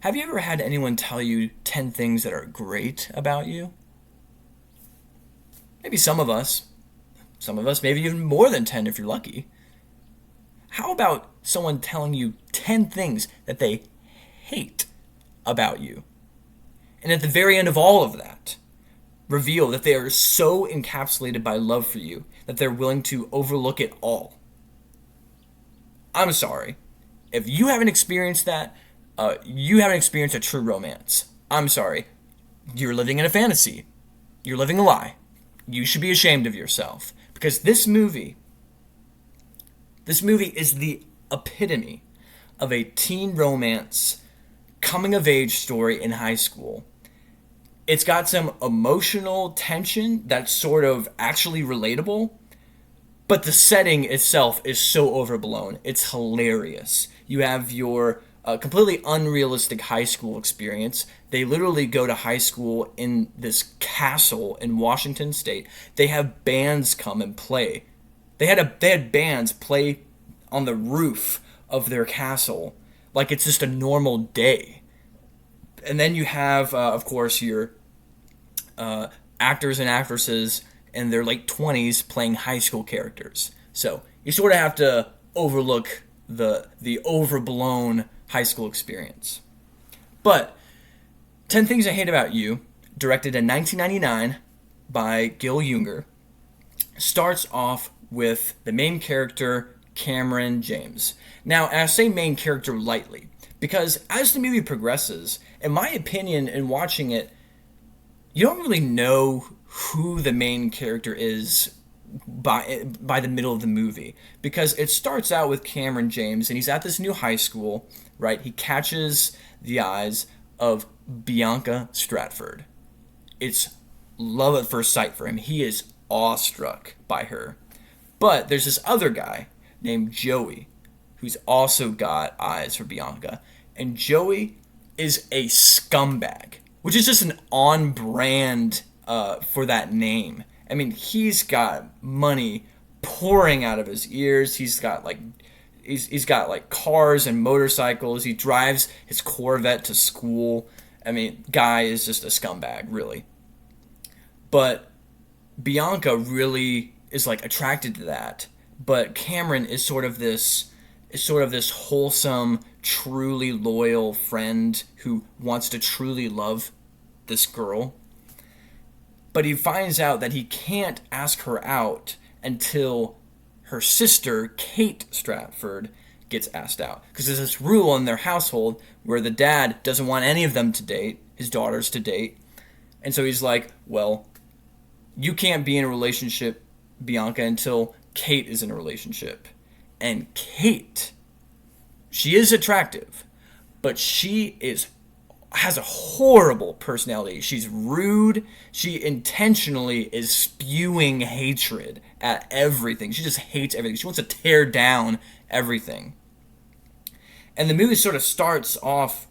Have you ever had anyone tell you 10 things that are great about you? Maybe some of us. Some of us, maybe even more than 10 if you're lucky. How about someone telling you 10 things that they hate about you? And at the very end of all of that, reveal that they are so encapsulated by love for you that they're willing to overlook it all. I'm sorry. If you haven't experienced that, you haven't experienced a true romance. I'm sorry. You're living in a fantasy. You're living a lie. You should be ashamed of yourself. Because this movie is the epitome of a teen romance coming of age story in high school. It's got some emotional tension that's sort of actually relatable, but the setting itself is so overblown. It's hilarious. You have your completely unrealistic high school experience. They literally go to high school in this castle in Washington State. They have bands come and play. They had bands play on the roof of their castle like it's just a normal day. And then you have, of course, your actors and actresses in their late 20s playing high school characters. So you sort of have to overlook the overblown high school experience. But 10 Things I Hate About You, directed in 1999 by Gil Junger, starts off with the main character, Cameron James. Now, and I say main character lightly, because as the movie progresses, in my opinion, in watching it, you don't really know who the main character is by the middle of the movie, because it starts out with Cameron James and he's at this new high school, right? He catches the eyes of Bianca Stratford. It's love at first sight for him. He is awestruck by her. But there's this other guy named Joey who's also got eyes for Bianca, and Joey is a scumbag, which is just an on brand for that name. I mean, he's got money pouring out of his ears. He's got like cars and motorcycles. He drives his Corvette to school. I mean, guy is just a scumbag, really. But Bianca really is like attracted to that. But Cameron is sort of this wholesome, truly loyal friend who wants to truly love this girl. But he finds out that he can't ask her out until her sister, Kate Stratford, gets asked out. Because there's this rule in their household where the dad doesn't want any of them to date, his daughters to date. And so he's like, well, you can't be in a relationship, Bianca, until Kate is in a relationship. And Kate, she is attractive, but she has a horrible personality. She's rude. She intentionally is spewing hatred at everything. She just hates everything. She wants to tear down everything. And the movie sort of starts off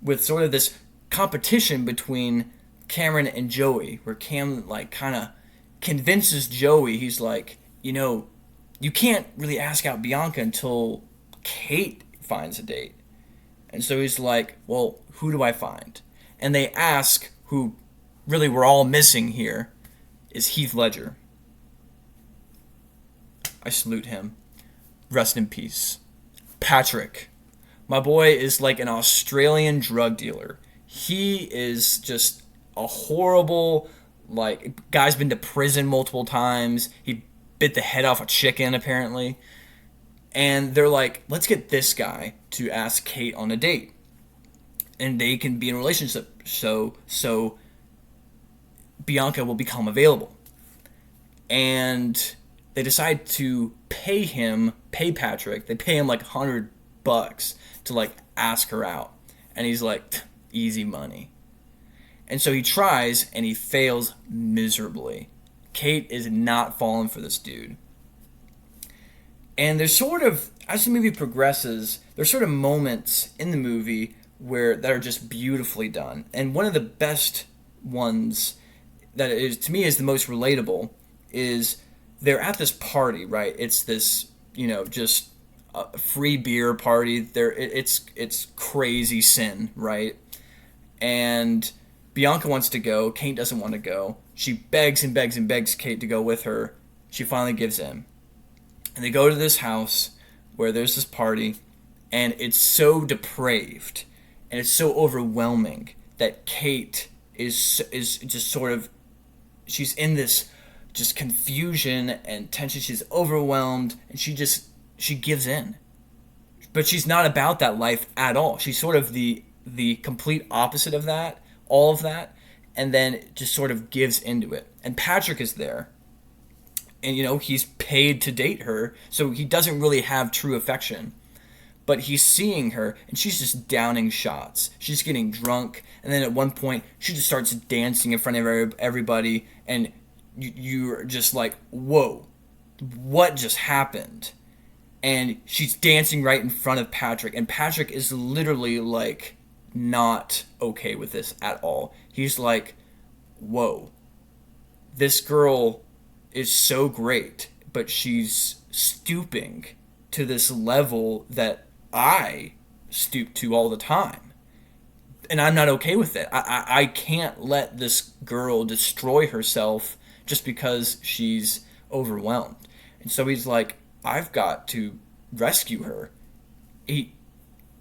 with sort of this competition between Cameron and Joey, where Cam like kind of convinces Joey. He's like, you can't really ask out Bianca until Kate finds a date. And so he's like, well, who do I find? And they ask who really we're all missing here is Heath Ledger. I salute him. Rest in peace. Patrick. My boy is like an Australian drug dealer. He is just a horrible, guy's been to prison multiple times. He bit the head off a chicken, apparently. And they're like, let's get this guy to ask Kate on a date. And they can be in a relationship so Bianca will become available. And they decide to pay Patrick, they pay him like $100 to ask her out. And he's like, easy money. And so he tries and he fails miserably. Kate is not falling for this dude. And there's sort of, as the movie progresses, there's sort of moments in the movie that are just beautifully done. And one of the best ones that is, to me, is the most relatable is they're at this party, right? It's this, just a free beer party. It's crazy sin, right? And Bianca wants to go. Kate doesn't want to go. She begs and begs and begs Kate to go with her. She finally gives in. And they go to this house where there's this party, and it's so depraved and it's so overwhelming that Kate is just sort of, she's in this just confusion and tension. She's overwhelmed, and she gives in. But she's not about that life at all. She's sort of the complete opposite of that, all of that, and then just sort of gives into it. And Patrick is there, and he's paid to date her, so he doesn't really have true affection. But he's seeing her, and she's just downing shots. She's getting drunk, and then at one point, she just starts dancing in front of everybody, and you're just like, whoa, what just happened? And she's dancing right in front of Patrick, and Patrick is literally like not okay with this at all. He's like, whoa, this girl is so great, but she's stooping to this level that I stoop to all the time, and I'm not okay with it. I can't let this girl destroy herself just because she's overwhelmed. And so he's like, I've got to rescue her. He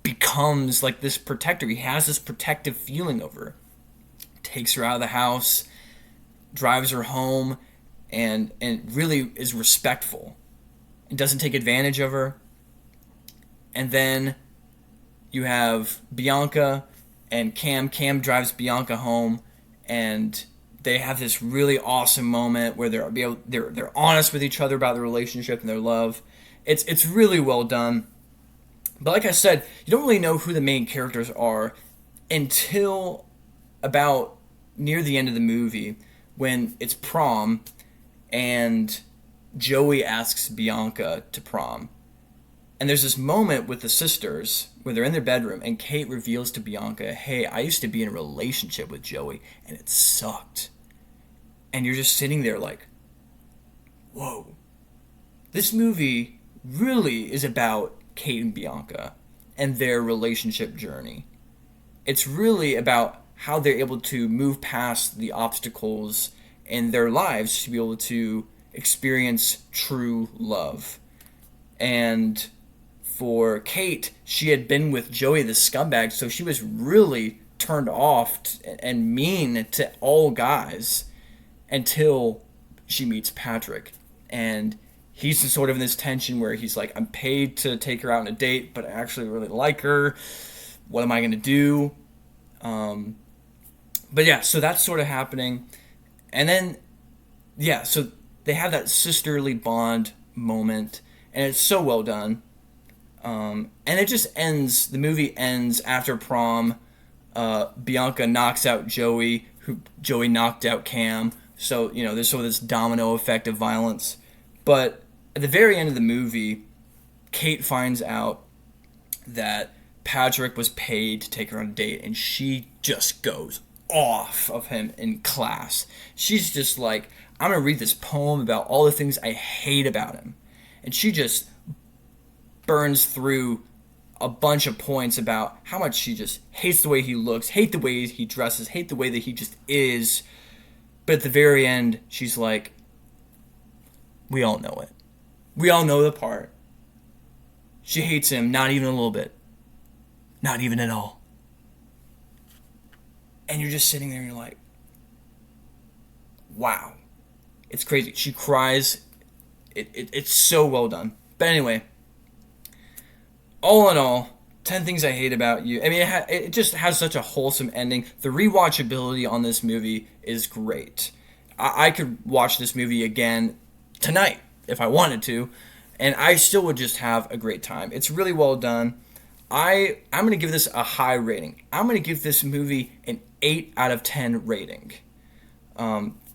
becomes like this protector. He has this protective feeling over her. Takes her out of the house, drives her home, and really is respectful and doesn't take advantage of her. And then you have Bianca and Cam. Cam drives Bianca home, and they have this really awesome moment where they're honest with each other about their relationship and their love. It's really well done. But like I said, you don't really know who the main characters are until about near the end of the movie, when it's prom and Joey asks Bianca to prom. And there's this moment with the sisters where they're in their bedroom, and Kate reveals to Bianca, hey, I used to be in a relationship with Joey, and it sucked. And you're just sitting there like, whoa. This movie really is about Kate and Bianca and their relationship journey. It's really about how they're able to move past the obstacles in their lives to be able to experience true love. And for Kate, she had been with Joey the scumbag, so she was really turned off and mean to all guys until she meets Patrick. And he's sort of in this tension where he's like, I'm paid to take her out on a date, but I actually really like her. What am I going to do? But yeah, so that's sort of happening. And then, yeah, so they have that sisterly bond moment, and it's so well done. And it just ends, the movie ends after prom. Bianca knocks out Joey, Joey knocked out Cam. So, there's sort of this domino effect of violence. But at the very end of the movie, Kate finds out that Patrick was paid to take her on a date, and she just goes off of him in class. She's just like, I'm going to read this poem about all the things I hate about him. And she just burns through a bunch of points about how much she just hates the way he looks, hate the way he dresses, hate the way that he just is. But at the very end, she's like, we all know it. We all know the part. She hates him, not even a little bit. Not even at all. And you're just sitting there and you're like, wow. It's crazy. She cries. It's so well done. But anyway, all in all, 10 Things I Hate About You. I mean, it just has such a wholesome ending. The rewatchability on this movie is great. I could watch this movie again tonight if I wanted to, and I still would just have a great time. It's really well done. I'm going to give this a high rating. I'm going to give this movie an 8 out of 10 rating.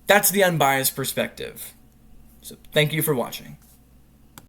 That's the unbiased perspective. So thank you for watching.